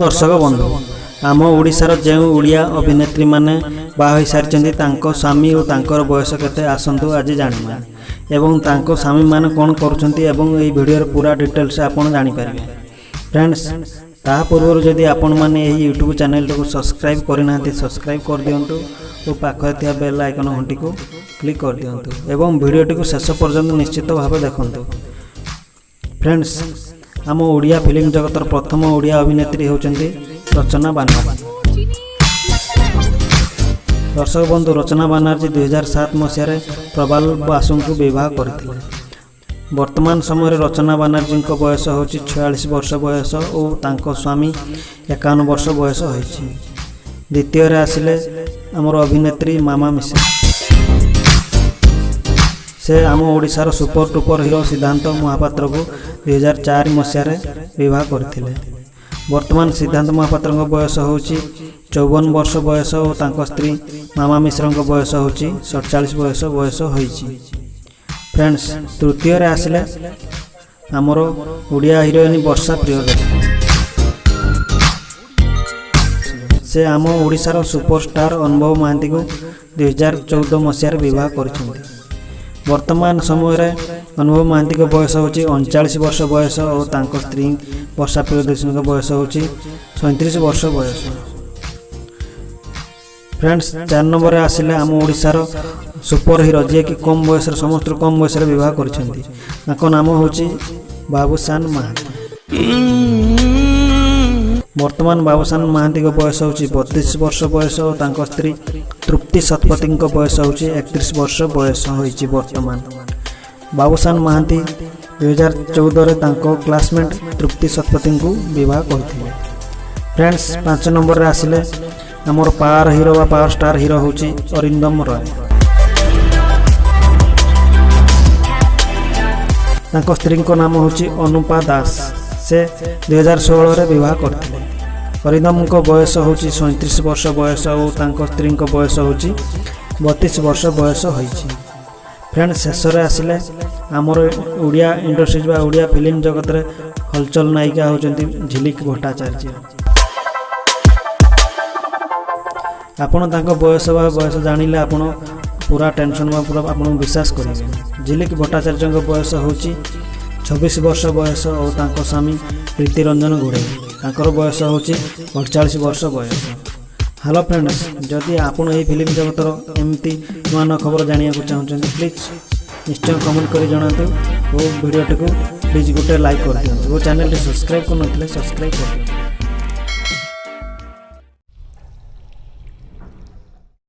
दर्शक बंधु आम ओडिशार जो ओडिया अभिनेत्री माने बाहा होई सारिचंदी तांको स्वामी और तांकर बयस केते आसंतु आज जानिबा एवं तांको स्वामी माने कोन करूछंती एवं एई वीडियो पूरा डिटेल्स आपण जानि पारिबे। फ्रेंड्स ता पूर्व जदि आपण माने एई यूट्यूब चैनल को सब्सक्राइब करिनांती सब्सक्राइब कर दियंतु और पाखरे थिया बेल आइकन घंटी को क्लिक कर दियंतु एवं वीडियो को शेष पर्यंत निश्चित भाव देखंतु। फ्रेंड्स आम ओडिया फिल्म जगतर प्रथम ओडिया अभिनेत्री होचंती रचना बानर्जी। दर्शक बंधु रचना बानर्जी 2007 मसीह प्रबाल बासु को विवाह करथिले। वर्तमान समय रचना बानर्जी को बयस होची 46 वर्ष बयस और तांको स्वामी 51 वर्ष बयस होईची। द्वितीय रे आसिले हमर अभिनेत्री मामा मिश्रा। से आम ओडिशार सुपर टुपर हीरो सिद्धांत महापात्र को 2004 मसीह विवाह करथिले। वर्तमान सिद्धांत महापात्र बयस होची 54 वर्ष बयस और तांको स्त्री मामा मिश्रा बयस होची 47 वर्ष बयस होईची। फ्रेंड्स तृतीय रे आसिले हमर ओडिया हीरोइन वर्षा प्रियदर्शनी। से आम ओडिशार सुपरस्टार अनुभव महांती को 2014 मसीह विवाह करछंती। वर्तमान समय अनुभव महांती को बयस होची 39 वर्ष बयस और तांको स्त्री वर्षा प्रियदर्शनी को बयस होची 37 वर्ष बयस। फ्रेंड्स 4 नंबर आसिले आम ओडिशार सुपर हीरो जे कि कम बयस समस्त कम बयस विवाह करछंती। ताको नाम होची बाबूसान महांती। वर्तमान बाबूसान महांती को बयस होची 32 वर्ष बयस और तांको स्त्री तृप्ति शतपथी को बयस होची 31 वर्ष बयस होईची। वर्तमान बाबूसान महांती 2014 रे तांको क्लासमेट तृप्ति शतपथी को विवाह करथिले। फ्रेंड्स 5 नंबर रे आसिले हमर पावर हीरो बा पावर स्टार हीरो होची अरिंदम रॉय। तांको स्त्री को नाम होची अनुपा दास। से 2016 रे विवाह करथिले। अरिंदम को बयस होची 37 वर्ष बयस और तांको स्त्री को बयस होची 32 वर्ष बयस होईची। फ्रेंड शेष रे आसिले हमर ओडिया इंडस्ट्री बा ओडिया फिल्म जगत रे हलचल नायिका होचंती झिलिक भट्टाचार्य। आपण तांको बयस बा बयस जानिले आपण पूरा टेंशन बा पूरा आपण विश्वास करिवे। झिलिक भट्टाचार्य को बयस होची 26 वर्ष बयस और तांको स्वामी प्रीति रंजन घोड़े तांकर बयस होची 48 वर्ष बयस। हेलो फ्रेंड्स जदि आपण एही फिल्म जगतर एमती नुआ नुआ खबर जानिया को चाहछन प्लीज निश्चय कमेंट करी जणातु और वीडियो को प्लीज गोटे लाइक कर दियौ और चैनल सब्सक्राइब कर नथिले सब्सक्राइब कर दियौ।